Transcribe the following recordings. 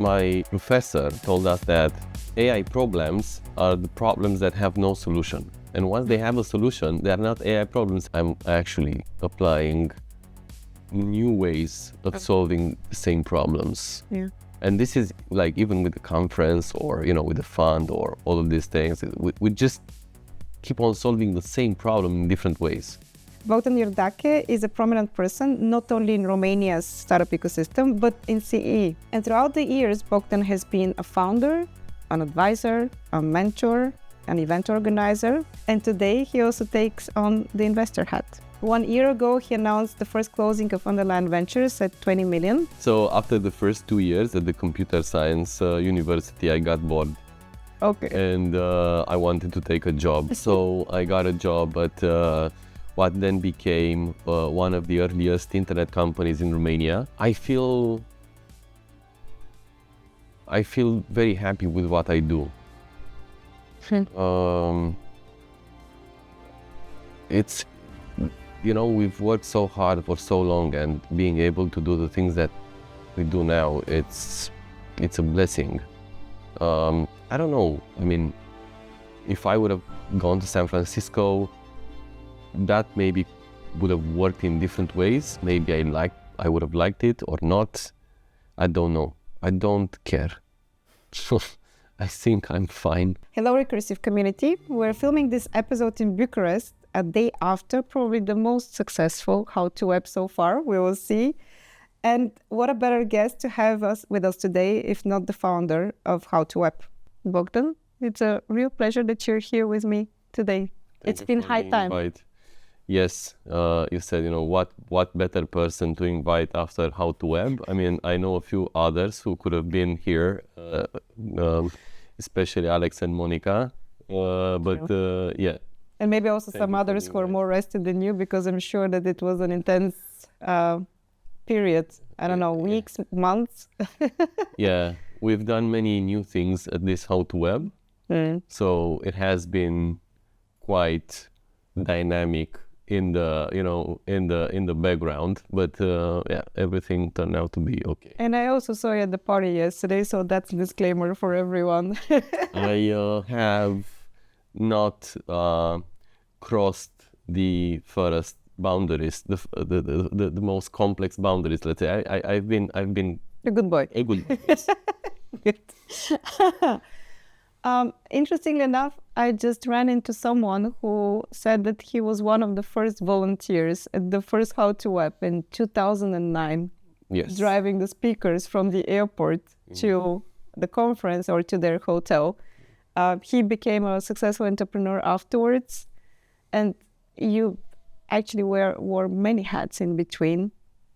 My professor told us that AI problems are the problems that have no solution. And once they have a solution, they are not AI problems. I'm actually applying new ways of solving the same problems. Yeah. And this is like even with the conference or, with the fund or all of these things, we just keep on solving the same problem in different ways. Bogdan Iordache is a prominent person, not only in Romania's startup ecosystem, but in CE. And throughout the years, Bogdan has been a founder, an advisor, a mentor, an event organizer, and today he also takes on the investor hat. 1 year ago, he announced the first closing of Underline Ventures at 20 million. So after the first 2 years at the computer science university, I got bored. Okay. And I wanted to take a job. So I got a job at what then became one of the earliest internet companies in Romania. I feel very happy with what I do. It's, we've worked so hard for so long, and being able to do the things that we do now, it's a blessing. I don't know. I mean, if I would have gone to San Francisco, that maybe would have worked in different ways. Maybe I would have liked it or not. I don't know. I don't care. I think I'm fine. Hello, Recursive community. We're filming this episode in Bucharest a day after probably the most successful How to Web so far. We will see. And what a better guest to have with us today, if not the founder of How to Web. Bogdan, it's a real pleasure that you're here with me today. It's been high time. Invite. Yes, you said, what better person to invite after How to Web? I mean, I know a few others who could have been here, especially Alex and Monica, yeah. And maybe also some others who are more rested than you, because I'm sure that it was an intense period. I don't know, weeks, months. Yeah, we've done many new things at this How to Web. So it has been quite dynamic in the background, but yeah, everything turned out to be okay. And I also saw you at the party yesterday, so that's a disclaimer for everyone. I have not crossed the furthest boundaries, the most complex boundaries. Let's say I've been a good boy. A good boy. Yes. Good. Interestingly enough, I just ran into someone who said that he was one of the first volunteers at the first How to Web in 2009. Yes. Driving the speakers from the airport to the conference or to their hotel. He became a successful entrepreneur afterwards, and you actually wore many hats in between.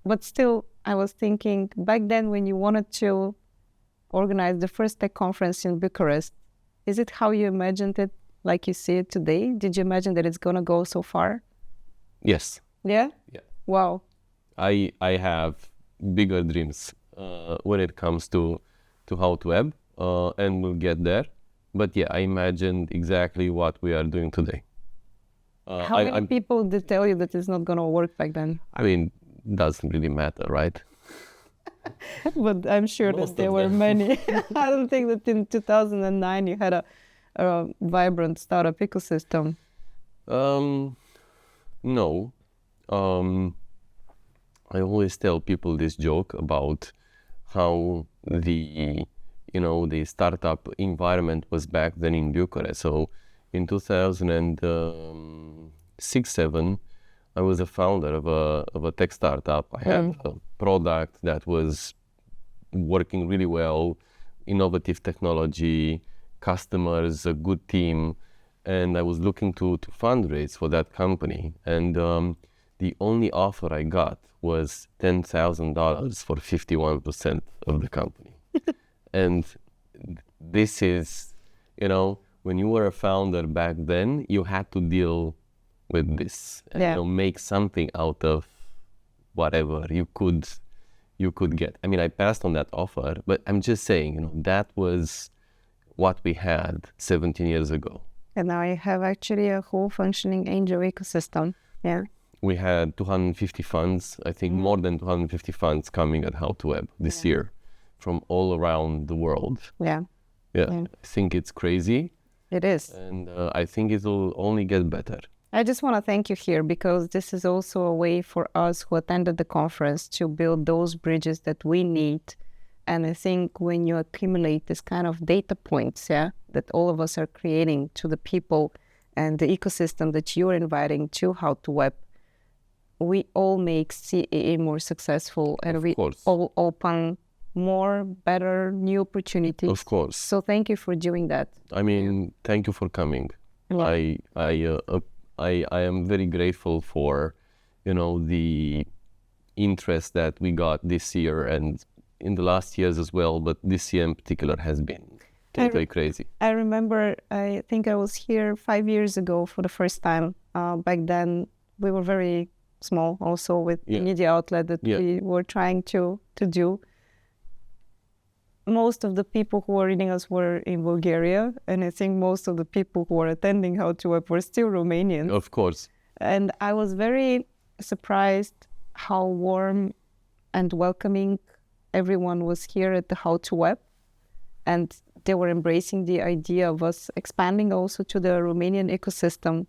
But still, I was thinking back then when you wanted to organize the first tech conference in Bucharest, is it how you imagined it, like you see it today? Did you imagine that it's going to go so far? Yes. Yeah? Yeah. Wow. I have bigger dreams when it comes to How to Web, and we'll get there. But yeah, I imagined exactly what we are doing today. How many people did tell you that it's not going to work back then? I mean, doesn't really matter, right? But I'm sure that there were many. I don't think that in 2009 you had a vibrant startup ecosystem. No. I always tell people this joke about how the startup environment was back then in Bucharest. So in 2006-07, I was a founder of a tech startup. I had a product that was working really well, innovative technology, customers, a good team, and I was looking to fundraise for that company. And the only offer I got was $10,000 for 51% of the company. And this is, when you were a founder back then, you had to deal with this and make something out of whatever you could get. I mean, I passed on that offer, but I'm just saying, that was what we had 17 years ago. And now I have actually a whole functioning angel ecosystem. Yeah. We had 250 funds, I think more than 250 funds coming at How to Web this year from all around the world. Yeah. Yeah, I think it's crazy. It is. And I think it will only get better. I just want to thank you here because this is also a way for us who attended the conference to build those bridges that we need. And I think when you accumulate this kind of data points, that all of us are creating to the people and the ecosystem that you're inviting to How to Web, we all make CAA more successful and Of we course. all open more, better, new opportunities. Of course. So thank you for doing that. I mean, thank you for coming. Yeah. I am very grateful for, the interest that we got this year and in the last years as well, but this year in particular has been very crazy. I remember, I think I was here 5 years ago for the first time. Back then, we were very small also with the media outlet that we were trying to do. Most of the people who were reading us were in Bulgaria, and I think most of the people who were attending How to Web were still Romanians. Of course. And I was very surprised how warm and welcoming everyone was here at the How to Web. And they were embracing the idea of us expanding also to the Romanian ecosystem.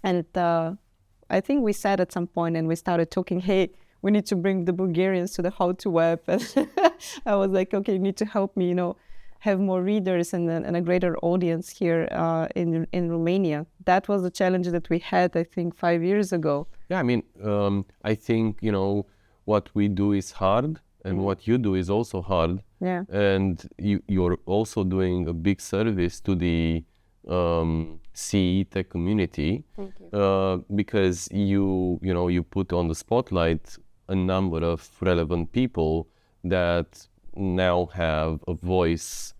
And I think we said at some point, and we started talking, hey, we need to bring the Bulgarians to the How to Web. And I was like, okay, you need to help me, have more readers and a greater audience here in Romania. That was the challenge that we had, I think, 5 years ago. Yeah, I mean, I think, what we do is hard and what you do is also hard. Yeah. And you're also doing a big service to the CE tech community. Thank you. Because you put on the spotlight a number of relevant people that now have a voice,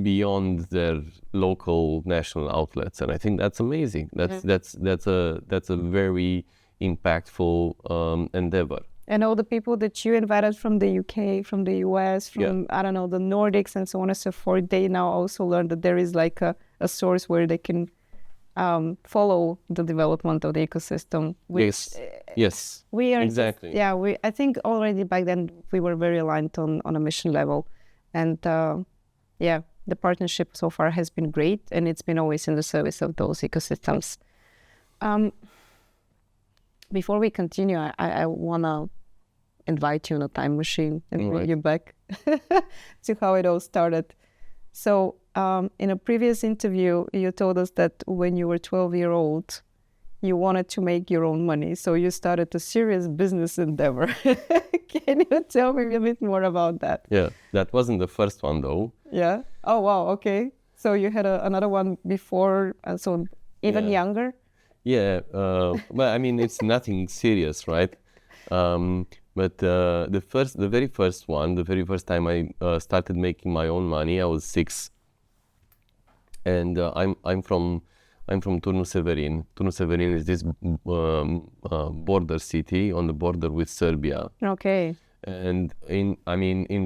beyond their local national outlets, and I think that's amazing. That's a very impactful endeavor. And all the people that you invited from the UK, from the US, from, I don't know, the Nordics and so on and so forth, they now also learn that there is like a source where they can follow the development of the ecosystem. Which, yes, we are exactly. I think already back then we were very aligned on a mission level. And the partnership so far has been great, and it's been always in the service of those ecosystems. Before we continue, I want to invite you in a time machine and bring you back to how it all started. So in a previous interview, you told us that when you were 12-year-old, you wanted to make your own money. So you started a serious business endeavor. Can you tell me a bit more about that? Yeah, that wasn't the first one though. Yeah? Oh, wow, okay. So you had another one before, so even younger? Yeah, well, I mean, it's nothing serious, right? But the very first time I started making my own money, I was 6, and I'm from Turnu Severin. Turnu Severin is this border city on the border with Serbia. Okay. And in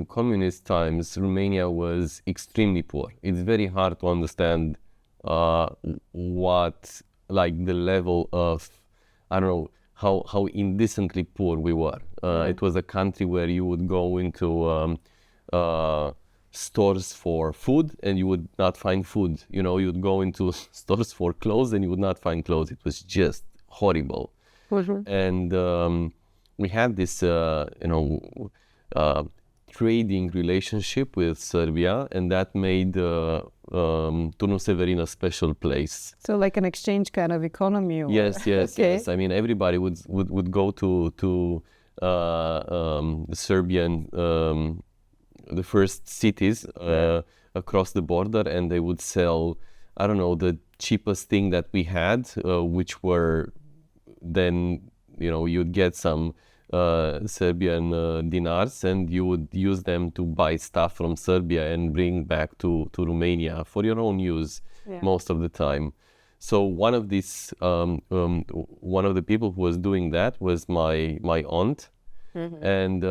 communist times, Romania was extremely poor. It's very hard to understand what, like, the level of, I don't know, how indecently poor we were. It was a country where you would go into stores for food and you would not find food. You'd go into stores for clothes and you would not find clothes. It was just horrible. Mm-hmm. And we had this, trading relationship with Serbia, and that made Turnu Severin a special place. So like an exchange kind of economy? Or... Yes. I mean, everybody would go to Serbian, the first cities across the border, and they would sell, I don't know, the cheapest thing that we had, which were then, you'd get some Serbian dinars, and you would use them to buy stuff from Serbia and bring back to Romania for your own use most of the time. So one of the people who was doing that was my aunt, and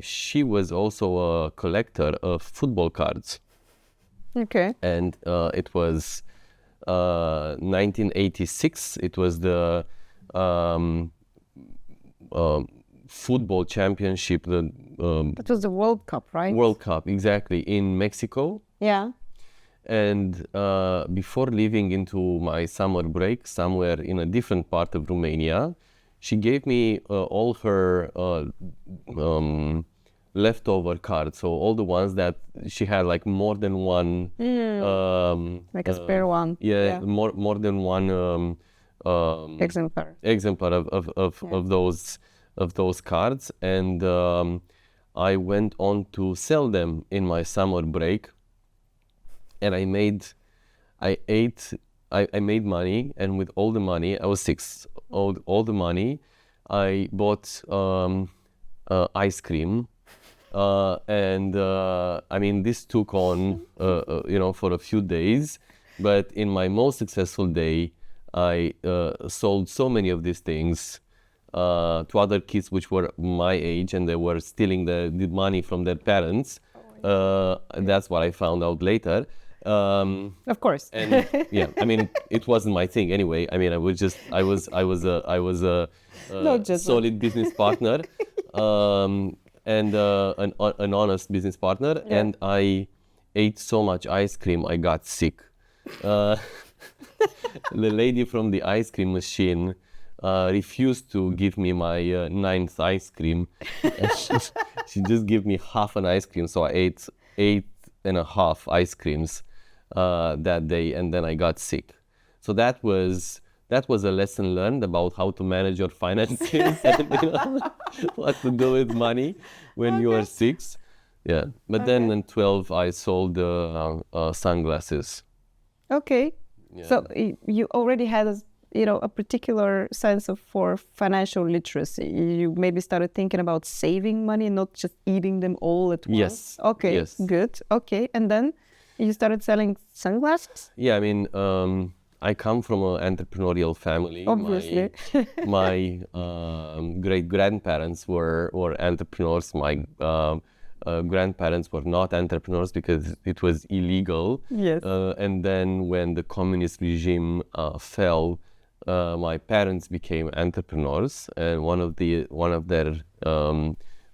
she was also a collector of football cards. Okay. And it was 1986. It was the football championship, the That was the World Cup, right? World Cup, exactly, in Mexico. Yeah. And before leaving into my summer break somewhere in a different part of Romania, she gave me all her leftover cards. So all the ones that she had, like more than one. Like a spare one. Yeah, more than one Exemplar. of those cards. And I went on to sell them in my summer break. And I made money, and with all the money, I was 6. All the money, I bought ice cream, and I mean, this took on, for a few days. But in my most successful day, I sold so many of these things to other kids which were my age, and they were stealing the money from their parents. That's what I found out later. Of course. And yeah, I mean, it wasn't my thing anyway. I mean, I was a solid business partner, and an honest business partner. Yeah. And I ate so much ice cream, I got sick. The lady from the ice cream machine refused to give me my 9th ice cream. And she just gave me half an ice cream, so I ate 8.5 ice creams that day, and then I got sick. So that was a lesson learned about how to manage your finances and what to do with money when you are 6. Yeah, but then in 12 I sold sunglasses. Okay. Yeah. So you already had a particular sense for financial literacy. You maybe started thinking about saving money, not just eating them all at once. Yes. Okay. Yes. Good. Okay. And then you started selling sunglasses? Yeah, I mean, I come from an entrepreneurial family. Obviously. My great-grandparents were entrepreneurs. My grandparents were not entrepreneurs because it was illegal. Yes. And then when the communist regime fell, my parents became entrepreneurs, and one of their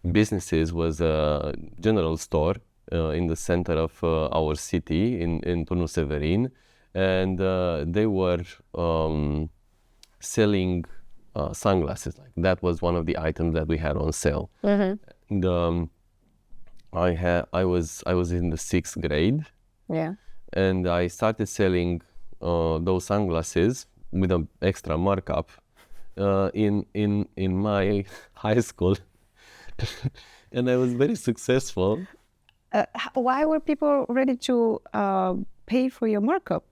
businesses was a general store in the center of our city in Turnul Severin, and they were selling sunglasses. Like that was one of the items that we had on sale. Mm-hmm. And I was in the 6th grade. Yeah. And I started selling those sunglasses with an extra markup in my high school, and I was very successful. Why were people ready to pay for your markup?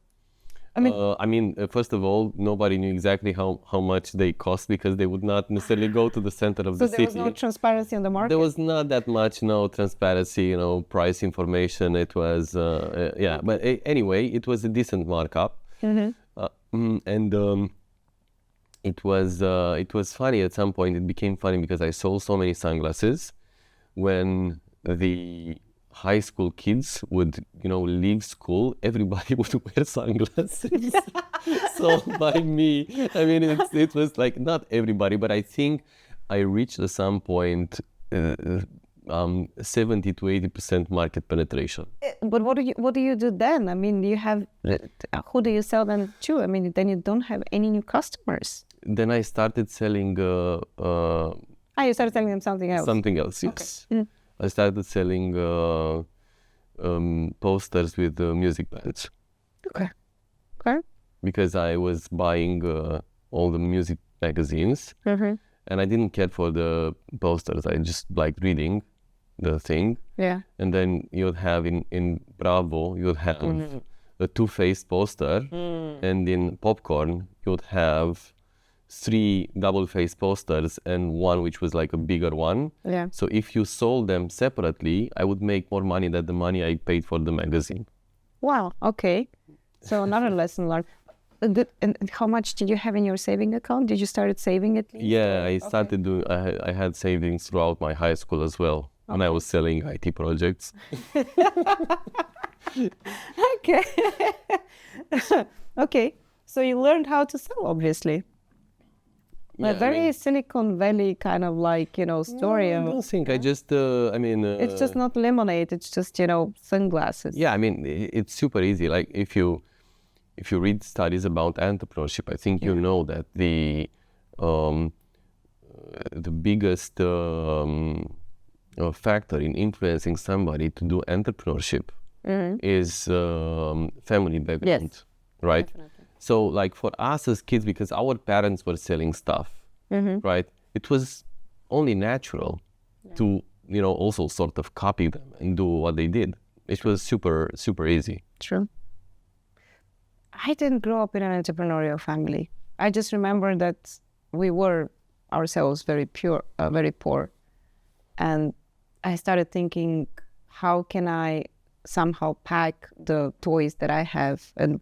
I mean, first of all, nobody knew exactly how much they cost because they would not necessarily go to the center of the city. So there was no transparency on the market? There was not that much, transparency, price information. It was, yeah. But anyway, it was a decent markup. Mm-hmm. And it was funny at some point. It became funny because I sold so many sunglasses. When the high school kids would, leave school, everybody would wear sunglasses. So by me, I mean, it was like not everybody, but I think I reached at some point 70 to 80% market penetration. But what do you do then? I mean, who do you sell them to? I mean, then you don't have any new customers. Then I started selling. You started selling them something else. Something else, yes. Okay. I started selling posters with music bands. Okay. Okay. Because I was buying all the music magazines, mm-hmm. and I didn't care for the posters. I just liked reading the thing. Yeah. And then you'd have in Bravo, you'd have mm-hmm. a two-faced poster, and in Popcorn, you'd have 3 double-faced posters and one which was like a bigger one. Yeah. So if you sold them separately, I would make more money than the money I paid for the magazine. Wow. Okay. So another lesson learned. And how much did you have in your saving account? Did you start saving it? Yeah, I started doing. I had savings throughout my high school as well, and I was selling IT projects. Okay. Okay. So you learned how to sell, obviously. A very Silicon Valley kind of like, story. I don't think. I just, it's just not lemonade. It's just, sunglasses. Yeah, I mean, it's super easy. Like if you read studies about entrepreneurship, I think you know that the biggest factor in influencing somebody to do entrepreneurship is family background, right? Definitely. So like for us as kids, because our parents were selling stuff, right? It was only natural to, also sort of copy them and do what they did. It was super, super easy. True. I didn't grow up in an entrepreneurial family. I just remember that we were ourselves very poor. And I started thinking, how can I somehow pack the toys that I have and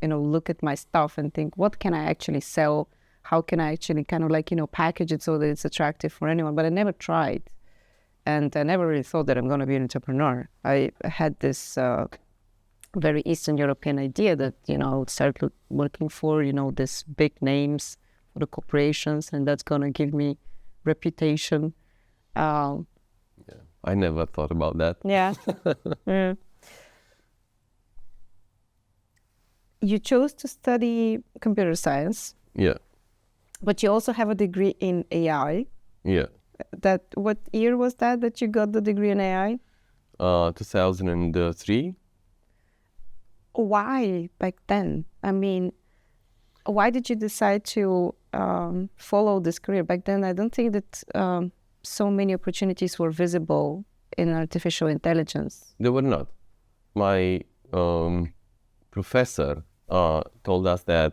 look at my stuff and think, what can I actually sell? How can I actually kind of package it so that it's attractive for anyone? But I never tried. And I never really thought that I'm going to be an entrepreneur. I had this very Eastern European idea that, I would start working for, these big names for the corporations, and that's going to give me reputation. I never thought about that. Yeah. Yeah. You chose to study computer science. Yeah. But you also have a degree in AI. Yeah. What year was that you got the degree in AI? 2003. Why back then? I mean, why did you decide to follow this career? Back then, I don't think that so many opportunities were visible in artificial intelligence. They were not. My professor told us that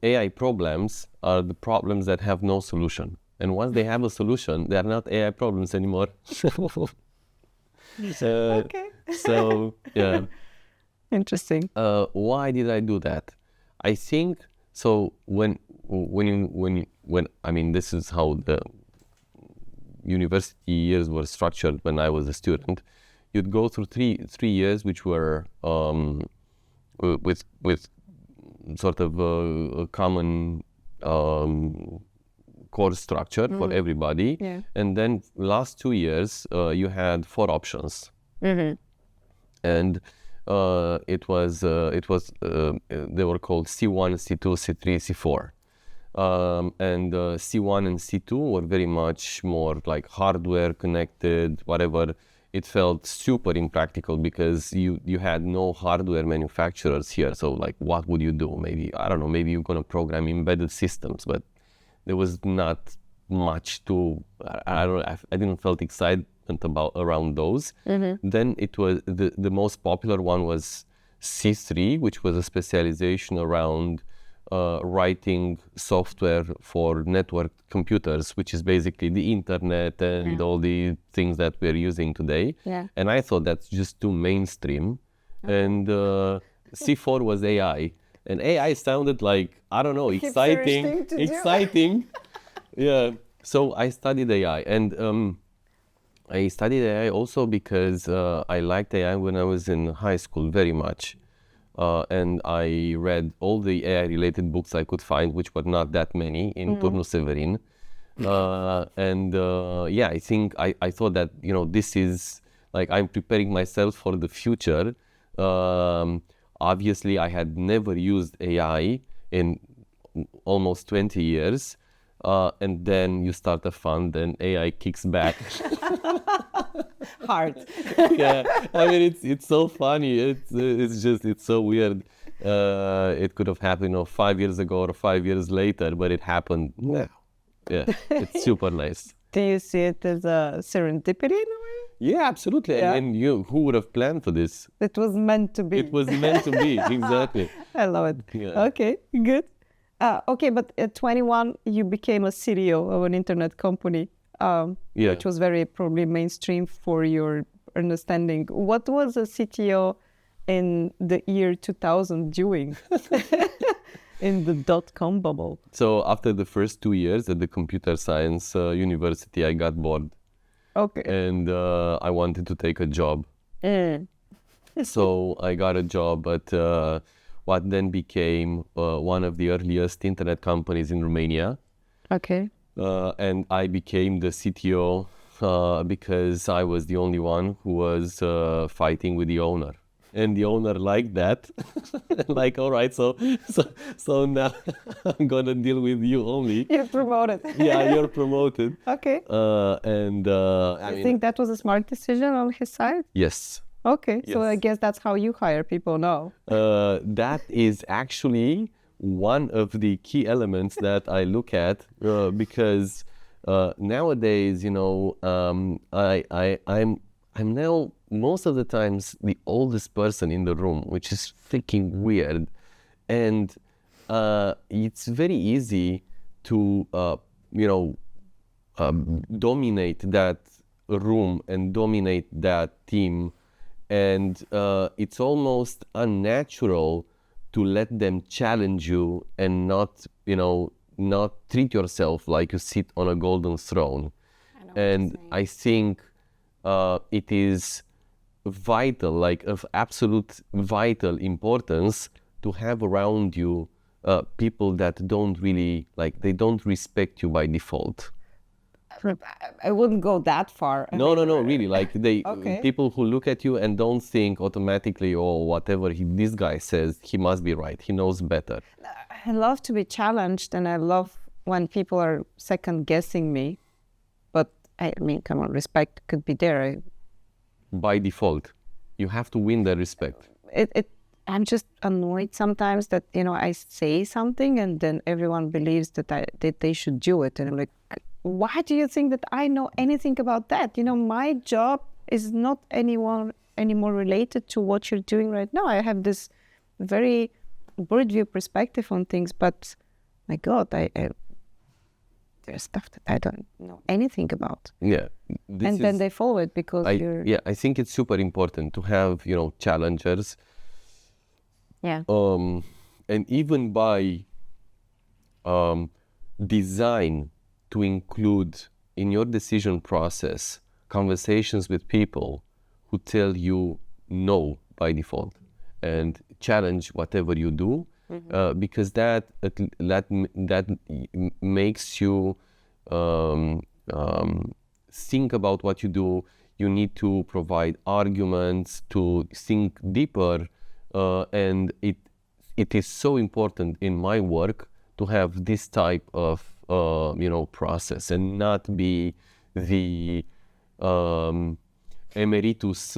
AI problems are the problems that have no solution. And once they have a solution, they are not AI problems anymore. Okay. So, yeah. Interesting. Why did I do that? I think, so when this is how the university years were structured when I was a student. You'd go through three years, which were with sort of a common course structure for everybody, and then last 2 years you had 4 options, and it was they were called C1, C2, C3, C4. And C1 and C2 were very much more like hardware connected, whatever. It felt super impractical because you had no hardware manufacturers here. So like, what would you do? Maybe, I don't know, maybe you're gonna program embedded systems, but there was not much to, I didn't felt excited around those. Then it was, the most popular one was C3, which was a specialization around writing software for network computers, which is basically the internet and all the things that we're using today. And I thought that's just too mainstream. And C4 was AI. And AI sounded like, I don't know, exciting. Yeah. So I studied AI. And I studied AI also because I liked AI when I was in high school very much. And I read all the AI-related books I could find, which were not that many, in Turnu Severin. I think I thought that, this is, like, I'm preparing myself for the future. Obviously, I had never used AI in almost 20 years. And then you start a fund and AI kicks back. Hard. Yeah, I mean, it's so funny. It's so weird. It could have happened 5 years ago or 5 years later, but it happened now. Yeah, it's super nice. Do you see it as a serendipity in a way? Yeah, absolutely. Yeah. And who would have planned for this? It was meant to be. It was meant to be, exactly. I love it. Yeah. Okay, good. But at 21, you became a CTO of an internet company, which was very probably mainstream for your understanding. What was a CTO in the year 2000 doing in the dot-com bubble? So after the first 2 years at the computer science university, I got bored. Okay. And I wanted to take a job. So I got a job at what then became one of the earliest internet companies in Romania. Okay. And I became the CTO because I was the only one who was fighting with the owner. And the owner liked that. Like, all right, so now I'm gonna deal with you only. You're promoted. Yeah, you're promoted. Okay. I think that was a smart decision on his side? Yes. Okay, so I Yes. guess that's how you hire people now. That is actually one of the key elements that I look at because nowadays, I'm now most of the times the oldest person in the room, which is freaking weird, and it's very easy to dominate that room and dominate that team, and it's almost unnatural to let them challenge you and not treat yourself like you sit on a golden throne. And I think it is vital, like of absolute vital importance, to have around you people that don't really they don't respect you by default. I wouldn't go that far. No, really, like Okay. people who look at you and don't think automatically, oh, whatever this guy says, he must be right, he knows better. I love to be challenged, and I love when people are second guessing me. But I mean, come on, respect could be there. By default, you have to win their respect. I'm just annoyed sometimes that I say something and then everyone believes that they should do it, and I'm like, why do you think that I know anything about that? My job is not any more related to what you're doing right now. I have this very bird view perspective on things, but my God, there's stuff that I don't know anything about. Yeah. And then they follow it because you're... Yeah, I think it's super important to have, challengers. Yeah. And even by design, to include in your decision process conversations with people who tell you no by default and challenge whatever you do, because that makes you think about what you do. You need to provide arguments to think deeper, and it is so important in my work to have this type of process and not be the emeritus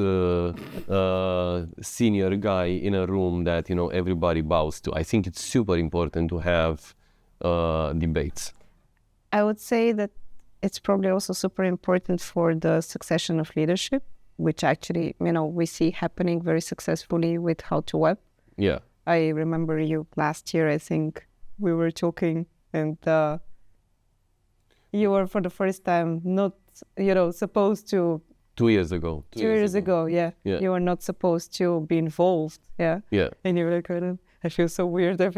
senior guy in a room that everybody bows to. I think it's super important to have debates. I would say that it's probably also super important for the succession of leadership, which actually we see happening very successfully with How to Web. Yeah. I remember you last year, I think we were talking, and you were for the first time not, supposed to... 2 years ago. 2 years ago, yeah. You were not supposed to be involved, yeah. Yeah. And you were like, I feel so weird right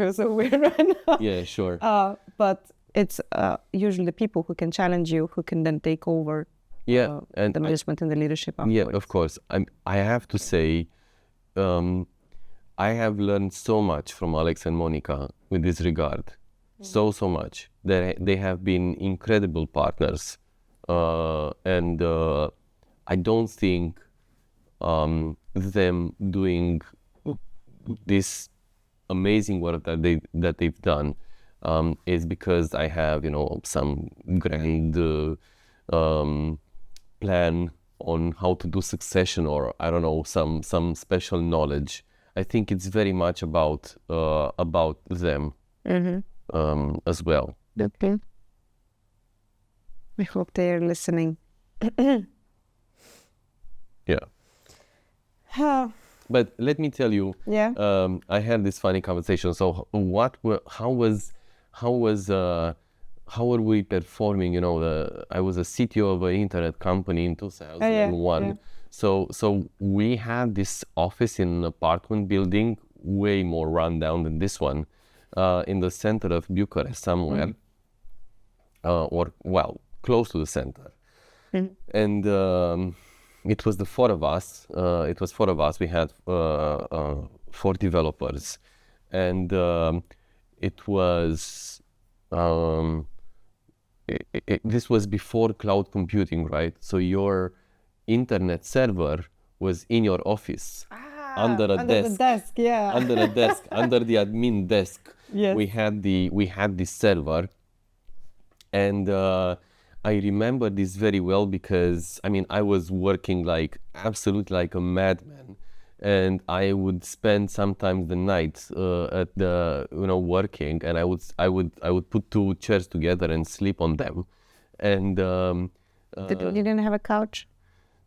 now. Yeah, sure. But it's usually the people who can challenge you, who can then take over and the management and the leadership afterwards. Yeah, of course. I have to say, I have learned so much from Alex and Monica with this regard. So much. They have been incredible partners. And I don't think them doing this amazing work that they've done is because I have some grand plan on how to do succession, or I don't know, some special knowledge. I think it's very much about them as well. Okay. I hope they are listening. Yeah. But let me tell you, I had this funny conversation. So how were we performing? I was a CTO of an internet company in 2001. So we had this office in an apartment building, way more rundown than this one, in the center of Bucharest somewhere, or close to the center. And it was the four of us. We had 4 developers, and it was this was before cloud computing, right? So your internet server was in your office, under a under the desk, yeah. under a desk, under the admin desk. Yes. We had this server, and I remember this very well because I mean I was working like absolutely like a madman, and I would spend sometimes the night at the working, and I would put two chairs together and sleep on them, and You didn't have a couch?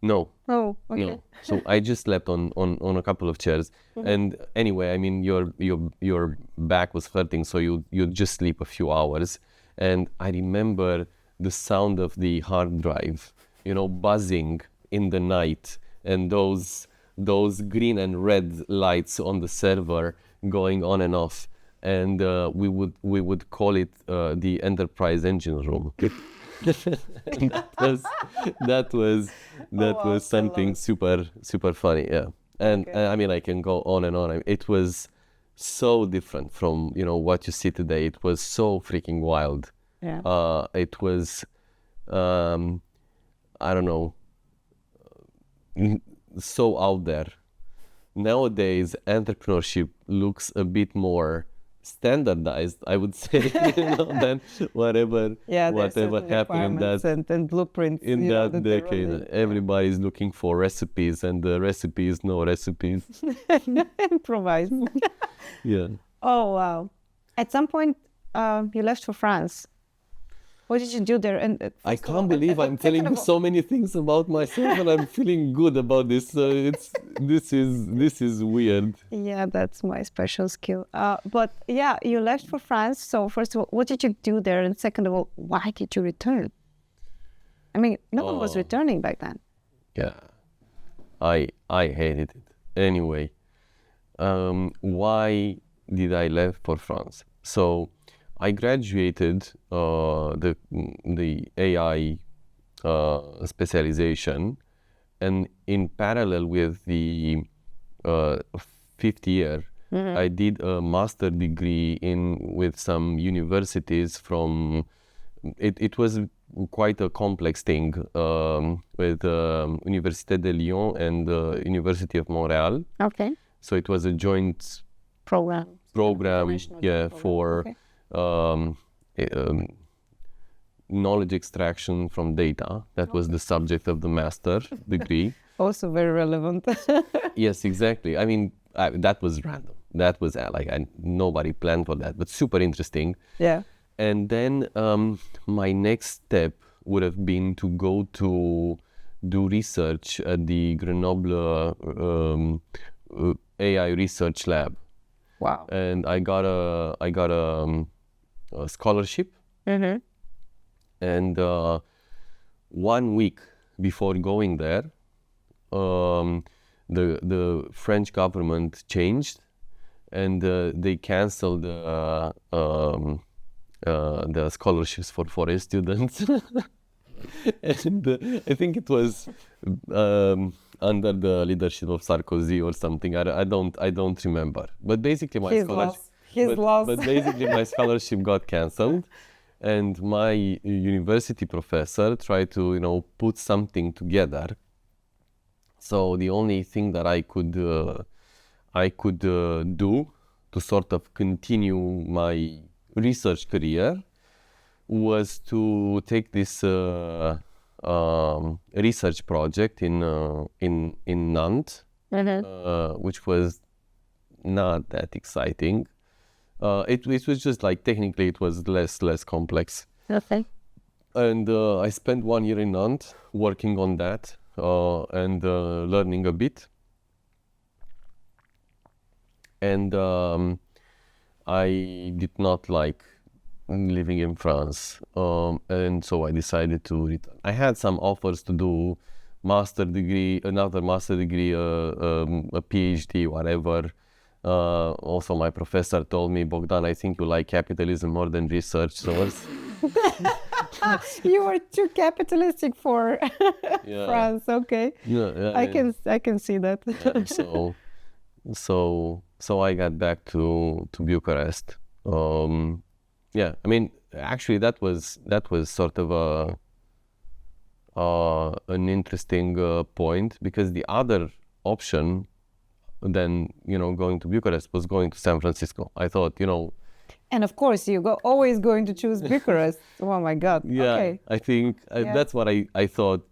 no. Oh, okay. No. So I just slept on a couple of chairs. And anyway, I mean, your back was hurting, so you'd just sleep a few hours. And I remember the sound of the hard drive, buzzing in the night, and those green and red lights on the server going on and off. And we would call it the enterprise engine room. And that was something super funny, yeah. And I mean, I can go on and on. It was so different from what you see today. It was so freaking wild. Yeah. It was I don't know, so out there. Nowadays, entrepreneurship looks a bit more standardized, I would say, than whatever happened in that and blueprints that decade. Everybody's looking for recipes, and the recipes, no recipes. Improvise. Yeah. Oh wow! At some point, you left for France. What did you do there? And I can't believe I'm telling you so many things about myself, and I'm feeling good about this. This is weird. Yeah, that's my special skill. But yeah, you left for France. So first of all, what did you do there? And second of all, why did you return? I mean, no one was returning back then. Yeah, I hated it. Anyway, why did I left for France? So I graduated the AI specialization, and in parallel with the fifth year, I did a master degree with some universities from. It was quite a complex thing with Université de Lyon and the University of Montreal. Okay. So it was a joint program, yeah, for. Okay. Knowledge extraction from data. That was the subject of the master degree. Also very relevant. Yes, exactly. I mean, that was random. That was nobody planned for that, but super interesting. Yeah. And then my next step would have been to go to do research at the Grenoble AI research lab. Wow. And I got a scholarship. Mm-hmm. And 1 week before going there, the French government changed, and they canceled the scholarships for foreign students. And I think it was under the leadership of Sarkozy or something. I don't remember. But basically my scholarship. Basically my scholarship got cancelled, and my university professor tried to put something together. So the only thing that I could do to sort of continue my research career was to take this research project in Nantes, which was not that exciting. It was just like technically it was less complex. Okay. And I spent 1 year in Nantes working on that and learning a bit. And I did not like living in France, and so I decided to return. I had some offers to do another master degree, a PhD, whatever. Also, my professor told me, Bogdan, I think you like capitalism more than research. So you were too capitalistic for France. Okay. Yeah, I can see that. So so I got back to Bucharest. Yeah, I mean, actually, that was sort of an interesting point, because the other option than going to Bucharest was going to San Francisco. I thought, And of course, always going to choose Bucharest. Oh my God. yeah, Okay. I think that's what I thought.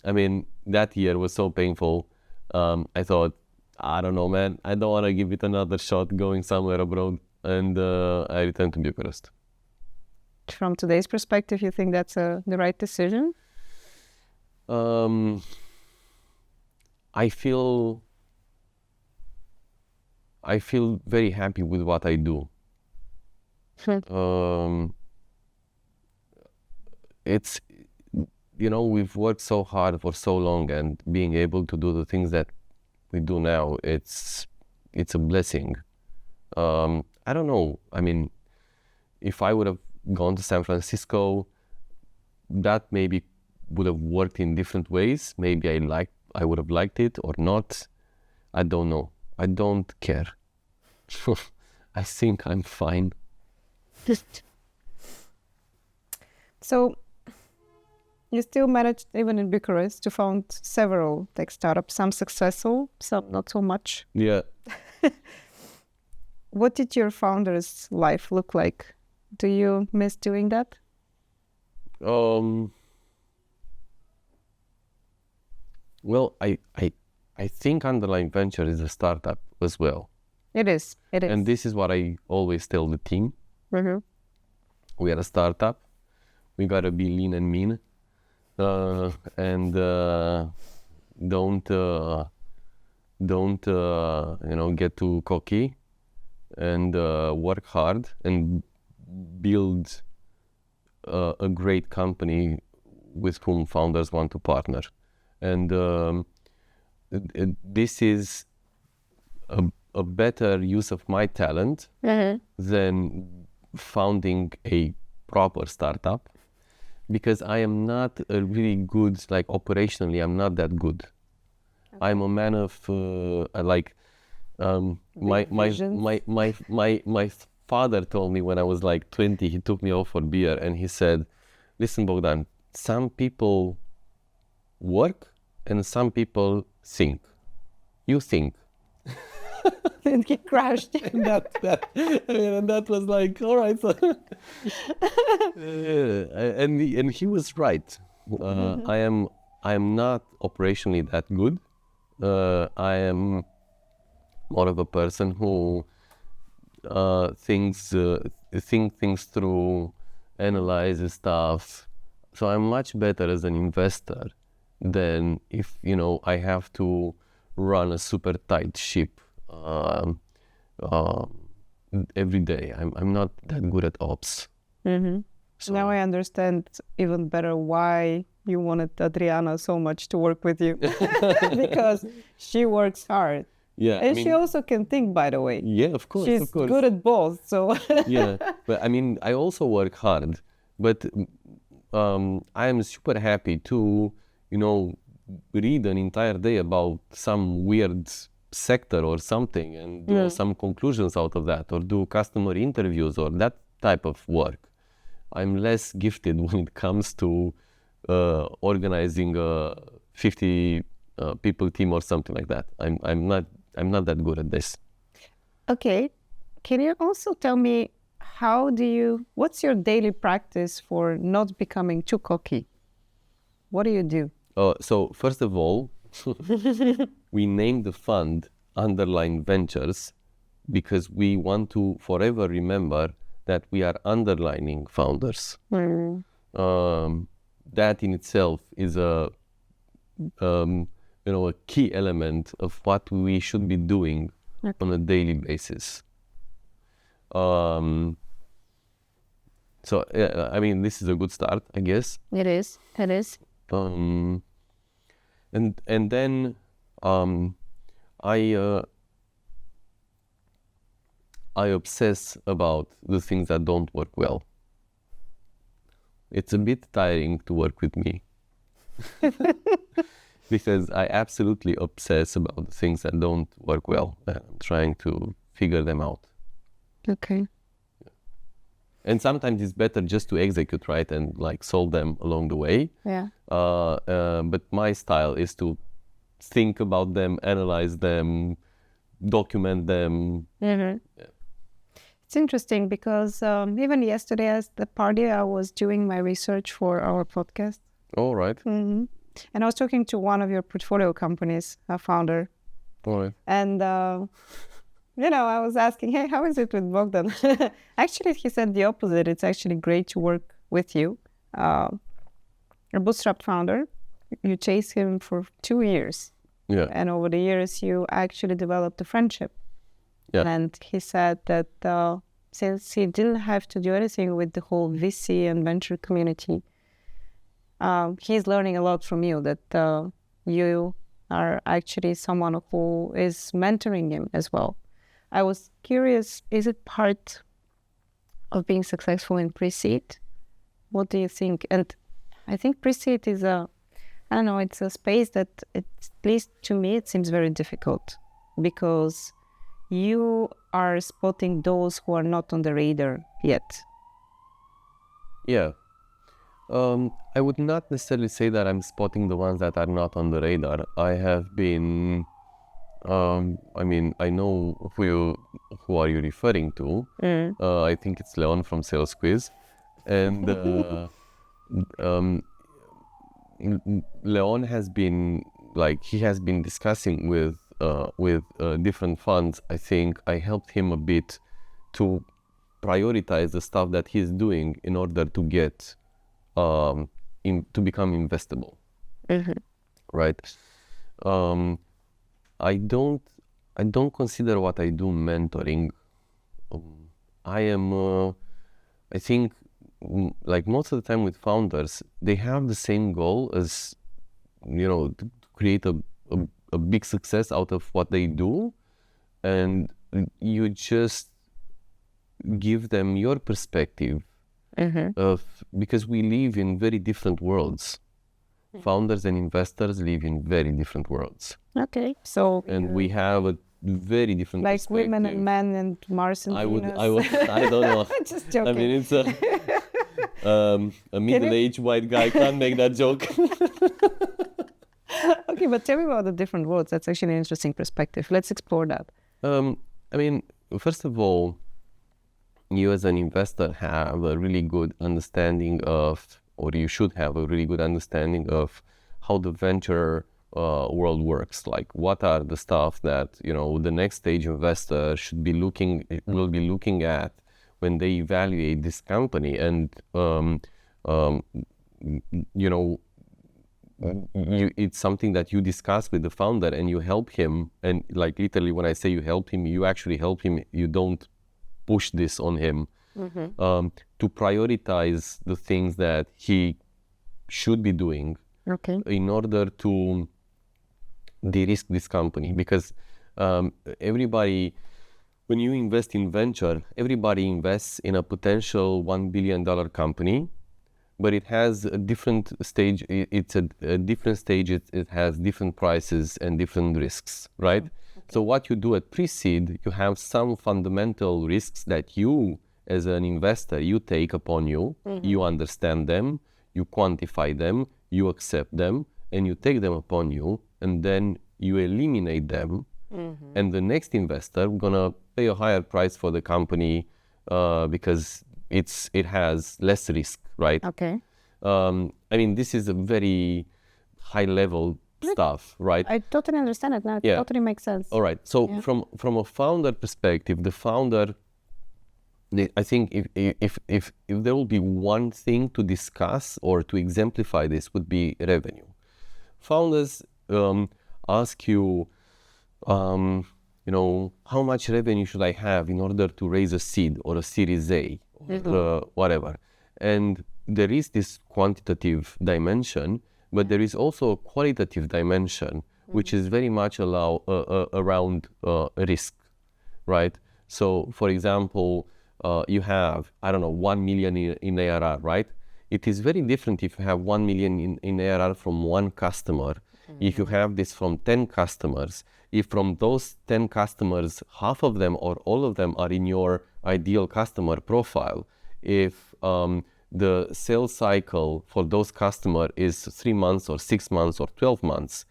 I mean, that year was so painful. I thought, I don't know, man, I don't want to give it another shot going somewhere abroad. And I returned to Bucharest. From today's perspective, you think that's the right decision? I feel very happy with what I do. It's, we've worked so hard for so long, and being able to do the things that we do now, it's a blessing. I don't know. I mean, if I would have gone to San Francisco, that maybe would have worked in different ways. Maybe I would have liked it or not. I don't know. I don't care. I think I'm fine. So you still managed, even in Bucharest, to found several tech startups, some successful, some not so much. Yeah. What did your founder's life look like? Do you miss doing that? Well, I think Underline Ventures is a startup as well. It is. And this is what I always tell the team. Mm-hmm. We are a startup. We gotta be lean and mean, and don't get too cocky, and work hard and build a great company with whom founders want to partner. And this is a better use of my talent than founding a proper startup, because I am not a really good, like operationally, I'm not that good. Okay. I'm a man of my father told me when I was like 20, he took me out for beer and he said, listen, Bogdan, some people work and some people think. You think. And get crashed. And that was like, all right. So and he was right. I am not operationally that good. I am more of a person who thinks things through, analyzes stuff. So I'm much better as an investor than if I have to run a super tight ship every day. I'm not that good at ops. Mm-hmm. So now I understand even better why you wanted Adriana so much to work with you. Because she works hard. Yeah, and she also can think, by the way. Yeah, of course. She's good at both. So yeah, but I mean, I also work hard. But I am super happy to, read an entire day about some weird sector or something and do some conclusions out of that, or do customer interviews or that type of work. I'm less gifted when it comes to organizing a 50 people team or something like that. I'm not that good at this. Okay, can you also tell me what's your daily practice for not becoming too cocky? What do you do? So first of all, we named the fund Underline Ventures because we want to forever remember that we are underlining founders. That in itself is a key element of what we should be doing on a daily basis. So I mean, this is a good start, I guess. It is. And then I obsess about the things that don't work well. It's a bit tiring to work with me because I absolutely obsess about the things that don't work well. I'm trying to figure them out. Okay. And sometimes it's better just to execute, right, and like solve them along the way. Yeah. But my style is to think about them, analyze them, document them. Mm-hmm. Yeah. It's interesting because even yesterday at the party, I was doing my research for our podcast. All right. Mm-hmm. And I was talking to one of your portfolio companies, a founder. All right. And, I was asking, hey, how is it with Bogdan? Actually, he said the opposite. It's actually great to work with you. A bootstrapped founder. You chased him for 2 years. Yeah. And over the years, you actually developed a friendship. Yeah. And he said that since he didn't have to do anything with the whole VC and venture community, he's learning a lot from you, that you are actually someone who is mentoring him as well. I was curious, is it part of being successful in pre-seed? What do you think? And I think pre-seed is it's a space that, at least to me, it seems very difficult because you are spotting those who are not on the radar yet. Yeah. I would not necessarily say that I'm spotting the ones that are not on the radar. I have been, I know who are you referring to. I think it's Leon from Sales Quiz. And Leon has been, he has been discussing with different funds. I think I helped him a bit to prioritize the stuff that he's doing in order to get to become investable. Mm-hmm. Right. I don't consider what I do mentoring. I think like most of the time with founders, they have the same goal as, to create a big success out of what they do, and you just give them your perspective because we live in very different worlds. Founders and investors live in very different worlds. Okay, so we have a very different like perspective. women and men and Mars and Venus. I don't know. Just joking. I mean, it's a middle-aged white guy can't make that joke. Okay, but tell me about the different worlds. That's actually an interesting perspective. Let's explore that. First of all, you as an investor have a really good understanding of, or you should have a really good understanding of how the venture world works. Like, what are the stuff that the next stage investor will be looking at when they evaluate this company, and it's something that you discuss with the founder and you help him. And like, literally, when I say you help him, you actually help him. You don't push this on him. To prioritize the things that he should be doing in order to de-risk this company. Because everybody, when you invest in venture, everybody invests in a potential $1 billion company, but it has a different stage. It's a different stage. It has different prices and different risks, right? So what you do at pre-seed, you have some fundamental risks that you, as an investor, you take upon you. You understand them, you quantify them, you accept them, and you take them upon you, and then you eliminate them. And the next investor gonna pay a higher price for the company because it has less risk, right? Okay. This is a very high level stuff, right? I totally understand it now. It totally makes sense. All right. So from a founder perspective, the founder, I think if there will be one thing to discuss or to exemplify this, would be revenue. Founders ask you, how much revenue should I have in order to raise a seed or a Series A, or whatever. And there is this quantitative dimension, but there is also a qualitative dimension, which is very much around risk, right? So, for example, you have, 1 million in ARR, right? It is very different if you have 1 million in ARR from one customer If you have this from 10 customers, if from those 10 customers, half of them or all of them are in your ideal customer profile, if the sales cycle for those customers is 3 months or 6 months or 12 months,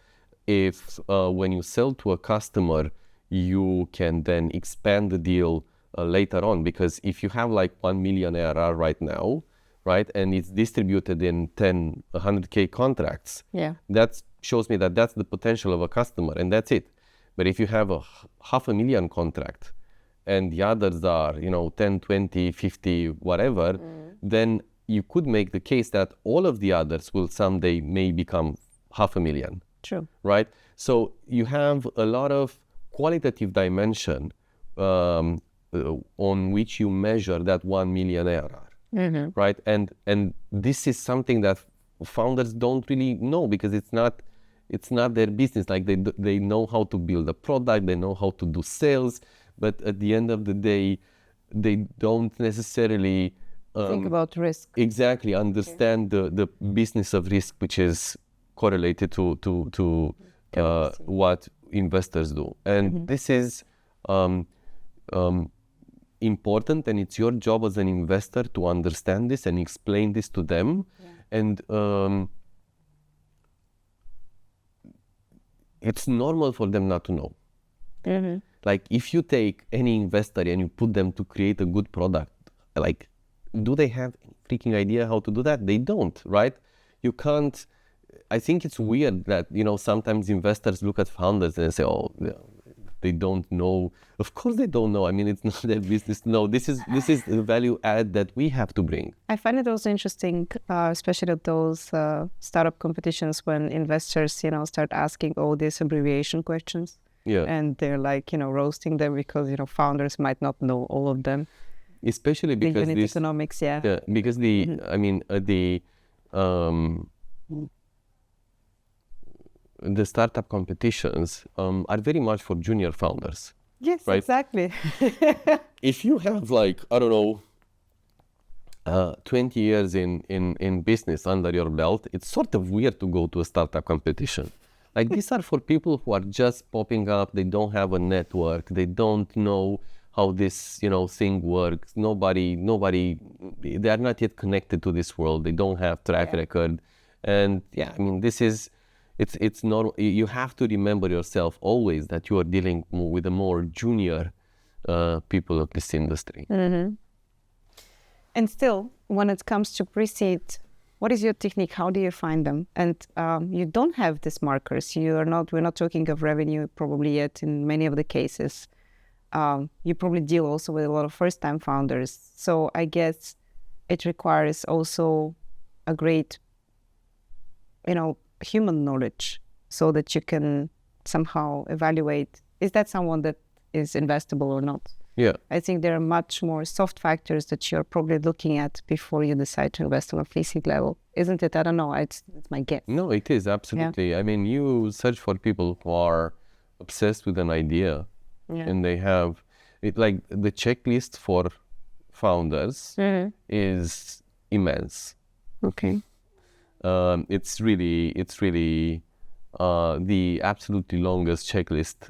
if when you sell to a customer, you can then expand the deal later on, because if you have like 1 million ARR right now, right, and it's distributed in 10, 100K contracts, that shows me that that's the potential of a customer, and that's it. But if you have a 500,000 contract and the others are, 10, 20, 50, whatever, then you could make the case that all of the others will someday may become 500,000. True. Right? So you have a lot of qualitative dimension on which you measure that 1 million ARR, right? And this is something that founders don't really know, because it's not their business. Like they know how to build a product, they know how to do sales, but at the end of the day, they don't necessarily think about risk. Exactly, understand the business of risk, which is correlated to what investors do. And this is important, and it's your job as an investor to understand this and explain this to them. And it's normal for them not to know. Like if you take any investor and you put them to create a good product, like, do they have any freaking idea how to do that? They don't, right? You can't. I think it's weird that, sometimes investors look at founders and they say, oh, they don't know. Of course they don't know. I mean, it's not their business. No, this is the value add that we have to bring. I find it also interesting, especially at those startup competitions, when investors, start asking all these abbreviation questions. Yeah. And they're like, roasting them because, founders might not know all of them. Especially because the unit economics, Yeah, because the startup competitions are very much for junior founders. Yes, right? Exactly. If you have 20 years in business under your belt, it's sort of weird to go to a startup competition. Like these are for people who are just popping up. They don't have a network. They don't know how this thing works. Nobody. They are not yet connected to this world. They don't have track record, and this is. It's not. You have to remember yourself always that you are dealing with the more junior people of this industry. And still, when it comes to pre-seed, what is your technique? How do you find them? And you don't have these markers. We're not talking of revenue probably yet in many of the cases. You probably deal also with a lot of first-time founders. So I guess it requires also a great, human knowledge, so that you can somehow evaluate, is that someone that is investable or not? Yeah. I think there are much more soft factors that you're probably looking at before you decide to invest on a VC level. Isn't it? I don't know. It's my guess. No, it is, absolutely. Yeah. I mean, you search for people who are obsessed with an idea, and they have it. Like the checklist for founders is immense. Okay. It's really the absolutely longest checklist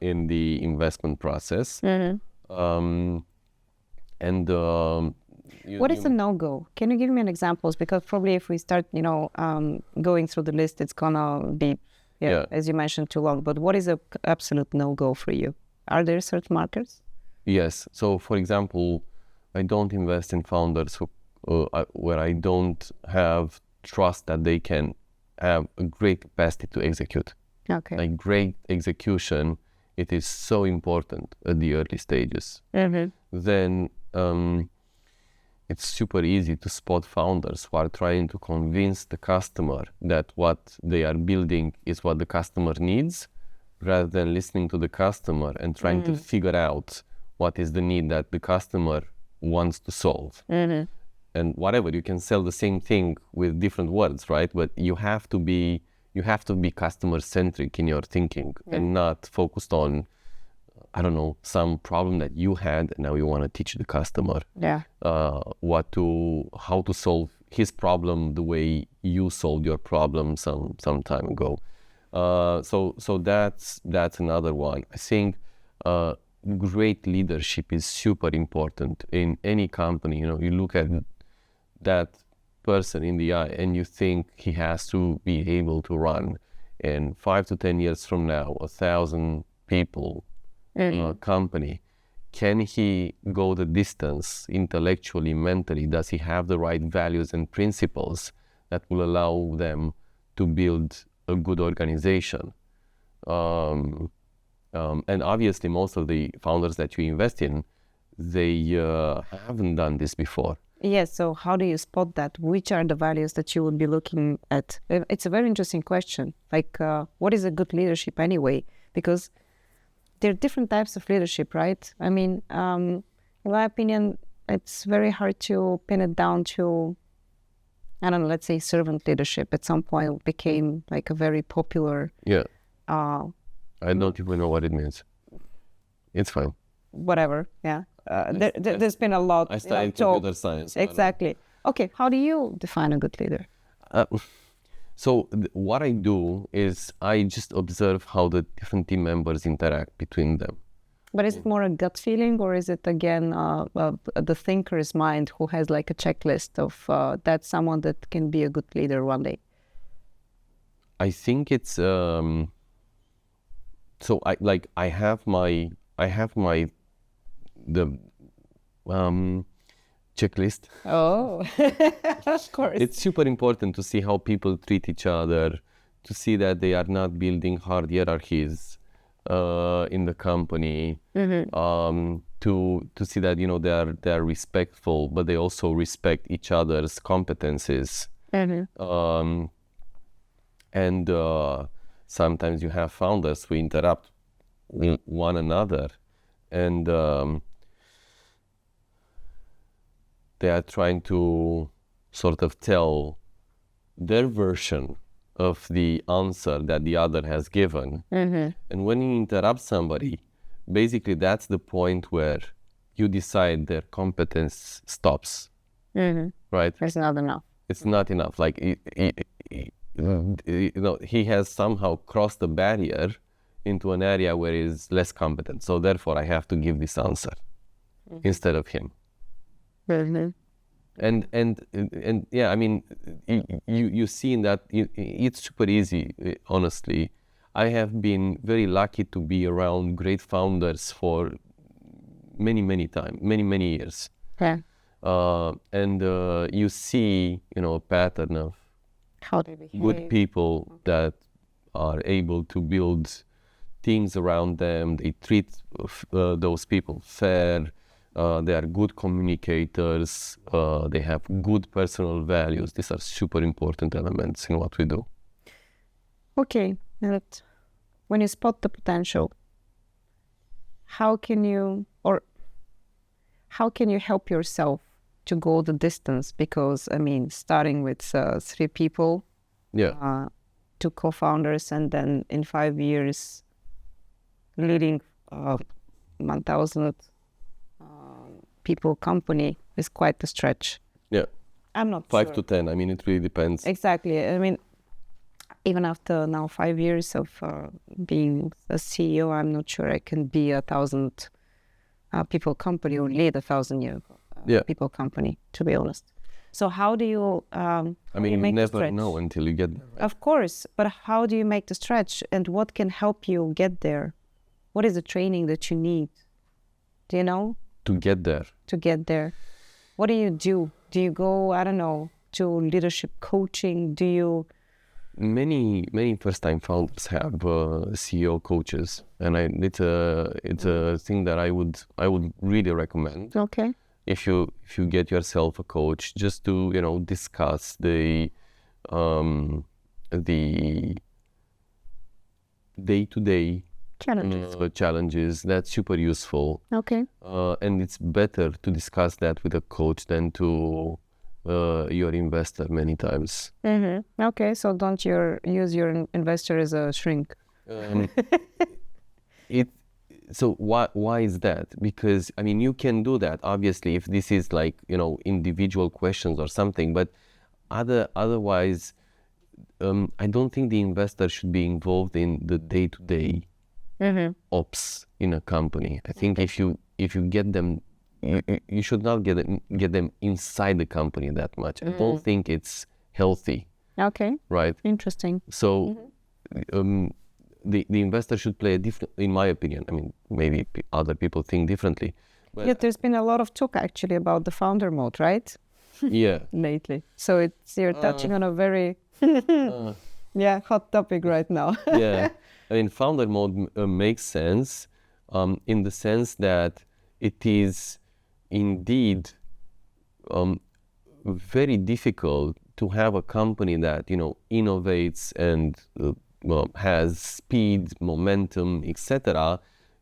in the investment process. What is a no-go? Can you give me an examples? Because probably if we start, going through the list, it's gonna be, as you mentioned, too long. But what is an absolute no-go for you? Are there certain markers? Yes. So, for example, I don't invest in founders where I don't have trust that they can have a great capacity to execute. Okay. Like great execution, it is so important at the early stages. Then it's super easy to spot founders who are trying to convince the customer that what they are building is what the customer needs, rather than listening to the customer and trying to figure out what is the need that the customer wants to solve. And whatever, you can sell the same thing with different words, right? But you have to be customer centric in your thinking and not focused on, I don't know, some problem that you had and now you want to teach the customer how to solve his problem the way you solved your problem some time ago. So that's another one. I think great leadership is super important in any company. You know, you look at that person in the eye and you think he has to be able to run in 5 to 10 years from now 1,000 people company. Can he go the distance intellectually, mentally? Does he have the right values and principles that will allow them to build a good organization? And obviously most of the founders that you invest in, they haven't done this before. Yes, so how do you spot that? Which are the values that you would be looking at? It's a very interesting question. Like, what is a good leadership anyway? Because there are different types of leadership, right? I mean, in my opinion, it's very hard to pin it down to, I don't know, let's say servant leadership at some point became like a very popular... Yeah. I don't even know what it means. It's fine. Whatever, yeah. There's been a lot. I studied talk. computer science. Exactly. Okay, how do you define a good leader? So what I do is I just observe how the different team members interact between them. But is it more a gut feeling, or is it again the thinker's mind who has like a checklist of that's someone that can be a good leader one day? I think it's so I have my checklist. Oh, of course. It's super important to see how people treat each other, to see that they are not building hard hierarchies in the company, to see that, you know, they are respectful, but they also respect each other's competencies. And sometimes you have founders who interrupt one another, and they are trying to sort of tell their version of the answer that the other has given. And when you interrupt somebody, basically that's the point where you decide their competence stops. Right? It's not enough. It's not enough. Like, you know, he has somehow crossed the barrier into an area where he's less competent. So therefore, I have to give this answer instead of him. And yeah, I mean, you see in that it's super easy. Honestly, I have been very lucky to be around great founders for many years. Yeah. And you see, you know, a pattern of How they behave. good people that are able to build things around them. They treat those people fair. They are good communicators. They have good personal values. These are super important elements in what we do. Okay, and when you spot the potential, how can you help yourself to go the distance? Because, I mean, starting with 3 people, 2 co-founders, and then in 5 years leading 1,000 people company is quite a stretch. Yeah. I'm not 5 sure. to 10. I mean, it really depends. Exactly. I mean, even after now 5 years of being a CEO, I'm not sure I can be 1,000 people company or lead 1,000 people company, to be honest. So how do you I mean, you never know until you get there. Right? Of course, but how do you make the stretch, and what can help you get there? What is the training that you need? Do you know? To get there. To get there. What do you do? Do you go, I don't know, to leadership coaching? Do you... Many first-time founders have CEO coaches, and it's a thing that I would really recommend. Okay. If you get yourself a coach, just to, you know, discuss the day-to-day challenges. That's super useful. Okay. And it's better to discuss that with a coach than to your investor many times. Okay, so don't use your investor as a shrink. So why is that? Because, I mean, you can do that, obviously, if this is like, you know, individual questions or something, but otherwise, I don't think the investor should be involved in the day-to-day ops in a company. I think if you get them, you should not get them inside the company that much. I don't think it's healthy. Okay. Right. Interesting. So the investor should play a different, in my opinion. I mean, maybe other people think differently. But Yeah, there's been a lot of talk actually about the founder mode, right? yeah. Lately. So you're touching on a very hot topic right now. Yeah. I mean, founder mode makes sense in the sense that it is indeed very difficult to have a company that, innovates and has speed, momentum, etc.,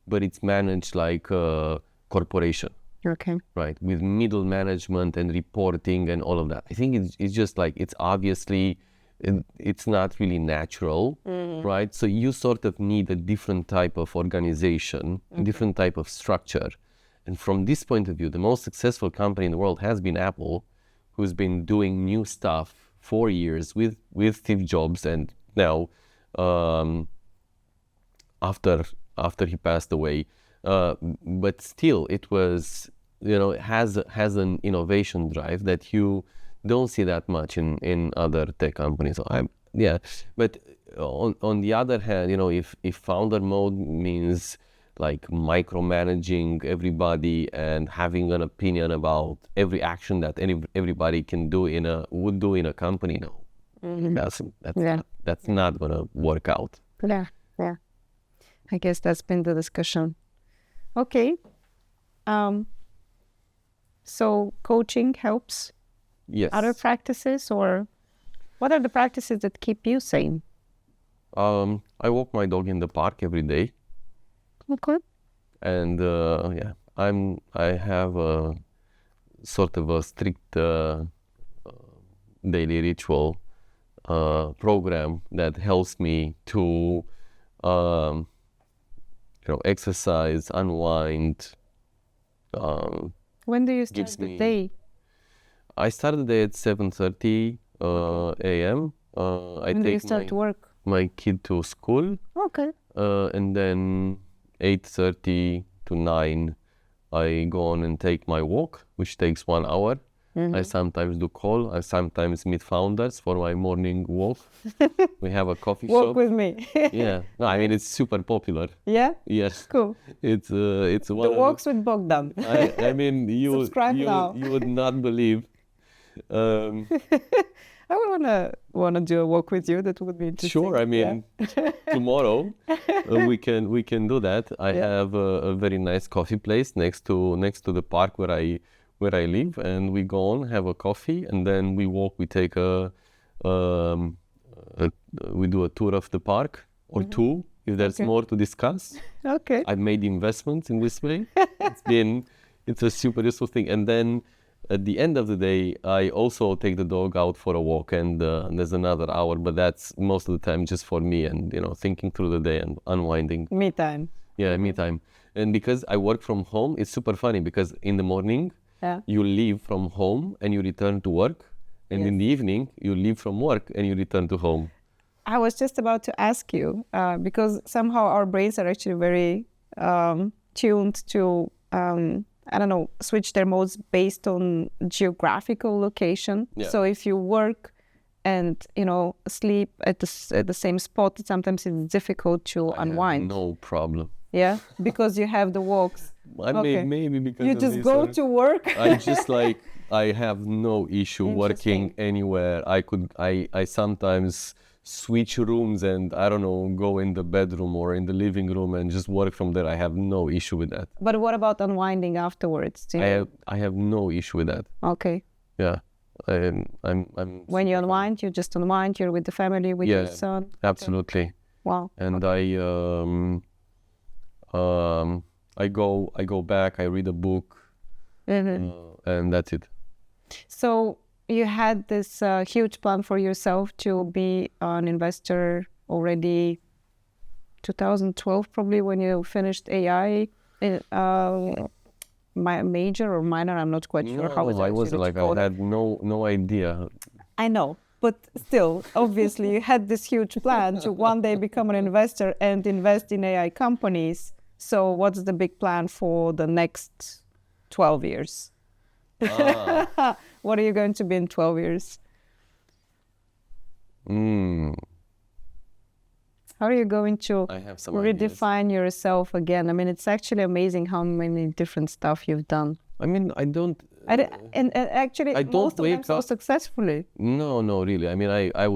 but it's managed like a corporation. Okay. Right, with middle management and reporting and all of that. I think it's just like, it's obviously, it's not really natural, right? So you sort of need a different type of organization, a different type of structure. And from this point of view, the most successful company in the world has been Apple, who's been doing new stuff for years with Steve Jobs, and now after he passed away. But still, it was, it has an innovation drive that you don't see that much in other tech companies. So but on the other hand, if founder mode means like micromanaging everybody and having an opinion about every action that everybody would do in a company, no, that's not gonna work out. Yeah. I guess that's been the discussion. Okay. So coaching helps. Yes. Other practices, or what are the practices that keep you sane? I walk my dog in the park every day. Okay. And I have a sort of a strict daily ritual program that helps me to exercise, unwind. When do you start the day? I start the day at 7:30 a.m. When do you start work? My kid to school. Okay. And then 8:30 to 9, I go on and take my walk, which takes 1 hour. I sometimes do call. I sometimes meet founders for my morning walk. We have a coffee shop. Walk with me. Yeah. No, I mean, it's super popular. Yeah? Yes. Cool. It's one The walks with Bogdan. I mean, you would not believe. I would wanna do a walk with you. That would be interesting. Sure. I mean, tomorrow we can do that. I have a very nice coffee place next to the park where I live, and we go on, have a coffee, and then we walk. We take we do a tour of the park or two if there's more to discuss. Okay. I've made investments in this way. It's a super useful thing. And then at the end of the day, I also take the dog out for a walk, and there's another hour, but that's most of the time just for me and, thinking through the day and unwinding. Me time. Yeah, me time. And because I work from home, it's super funny because in the morning, you leave from home and you return to work. And in the evening, you leave from work and you return to home. I was just about to ask you, because somehow our brains are actually very tuned to, switch their modes based on geographical location. Yeah. So if you work and, sleep at the same spot, sometimes it's difficult to unwind. No problem. Yeah, because you have the walks. Maybe because you just go to work. I have no issue working anywhere. I sometimes switch rooms and I don't know, go in the bedroom or in the living room and just work from there. I have no issue with that. But what about unwinding afterwards? I have no issue with that. Okay. Yeah. I'm when you unwind, you just unwind, you're with the family, with your son. Absolutely. Okay. Wow. And I go back, I read a book, and that's it. So you had this huge plan for yourself to be an investor already 2012, probably, when you finished AI. Major or minor, I'm not quite sure how it's I wasn't I had no idea. I know, But still, obviously, you had this huge plan to one day become an investor and invest in AI companies. So what's the big plan for the next 12 years? What are you going to be in 12 years? How are you going to redefine yourself again? I mean, it's actually amazing how many different stuff you've done. I mean, and actually, most of them so successfully. No, really. I mean, I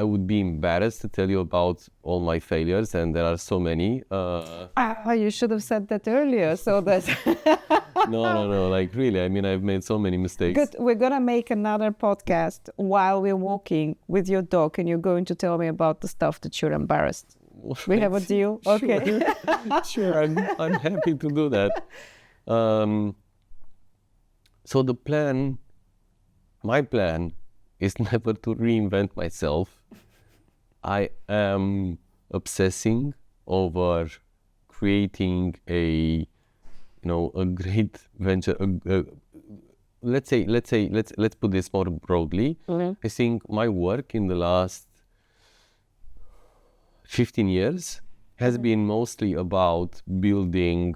would be embarrassed to tell you about all my failures, and there are so many. You should have said that earlier, so that. No. Like really, I mean, I've made so many mistakes. Good. We're gonna make another podcast while we're walking with your dog, and you're going to tell me about the stuff that you're embarrassed. We have a deal. Okay. Sure. I'm happy to do that. So my plan is never to reinvent myself. I am obsessing over creating a great venture. Let's put this more broadly. I think my work in the last 15 years has been mostly about building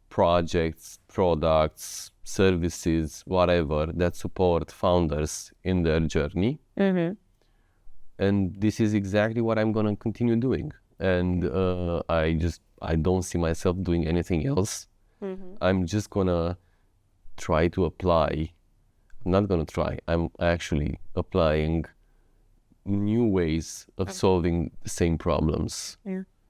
projects, products, services, whatever, that support founders in their journey. And this is exactly what I'm going to continue doing. And I don't see myself doing anything else. I'm just going to try to apply. I'm not going to try. I'm actually applying new ways of solving the same problems.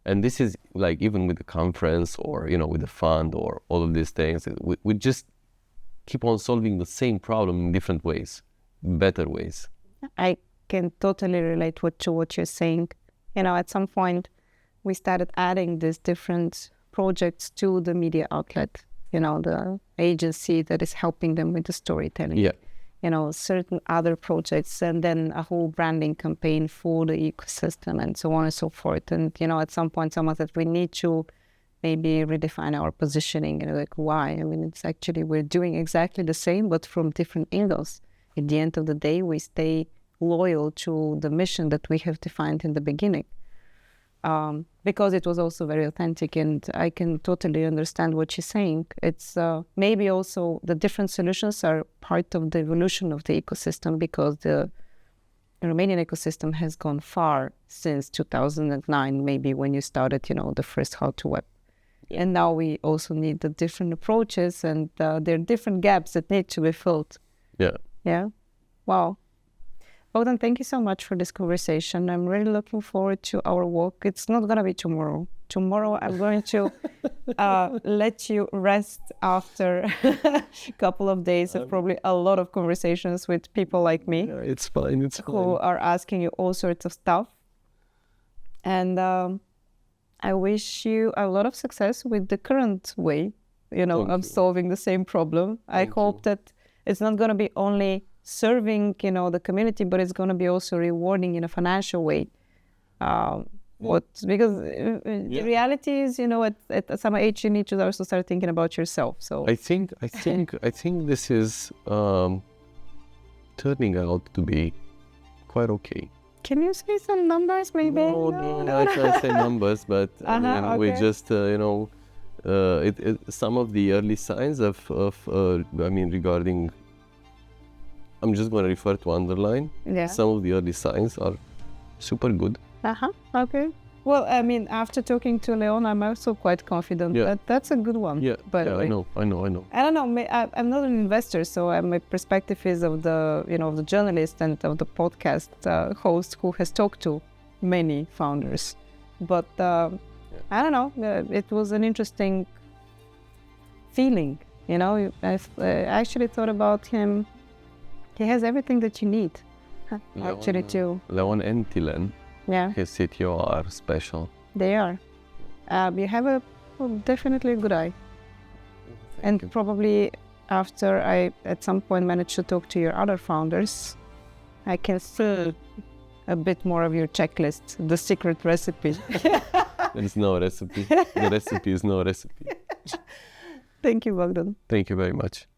And this is like even with the conference or, with the fund or all of these things, we just keep on solving the same problem in different ways, better ways. I can totally relate to what you're saying. At some point, we started adding these different projects to the media outlet, the agency that is helping them with the storytelling. Yeah. Certain other projects, and then a whole branding campaign for the ecosystem and so on and so forth. And, at some point, someone said we need to maybe redefine our positioning. And like, why? I mean, it's actually, we're doing exactly the same, but from different angles. At the end of the day, we stay loyal to the mission that we have defined in the beginning. Because it was also very authentic, and I can totally understand what you're saying. It's maybe also the different solutions are part of the evolution of the ecosystem, because the Romanian ecosystem has gone far since 2009, maybe when you started, the first how to web. Yeah. And now we also need the different approaches, and there are different gaps that need to be filled. Yeah. Wow. Bogdan, thank you so much for this conversation. I'm really looking forward to our walk. It's not going to be tomorrow. Tomorrow, I'm going to let you rest after a couple of days of probably a lot of conversations with people like me. Yeah, it's fine. Who are asking you all sorts of stuff. And I wish you a lot of success with the current way, of solving the same problem. I hope that it's not going to be only serving, the community, but it's going to be also rewarding in a financial way. Because the reality is, at some age you need to also start thinking about yourself. So I think this is turning out to be quite okay. Can you say some numbers, maybe? No, I can't say numbers, but we just, some of the early signs regarding. I'm just going to refer to Underline. Yeah. Some of the early signs are super good. Okay. Well, after talking to Leon, I'm also quite confident that that's a good one. Yeah, I know. I don't know. I'm not an investor, so my perspective is of the, the journalist and of the podcast host who has talked to many founders. But I don't know. It was an interesting feeling. I actually thought about him. He has everything that you need, actually, too. Leon and Tilen, his CTO, are special. They are. You have definitely a good eye. Thank you. Probably after I, at some point, manage to talk to your other founders, I can see a bit more of your checklist, the secret recipe. There's no recipe. The recipe is no recipe. Thank you, Bogdan. Thank you very much.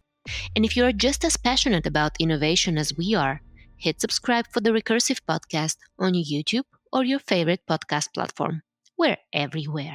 And if you're just as passionate about innovation as we are, hit subscribe for the Recursive Podcast on YouTube or your favorite podcast platform. We're everywhere.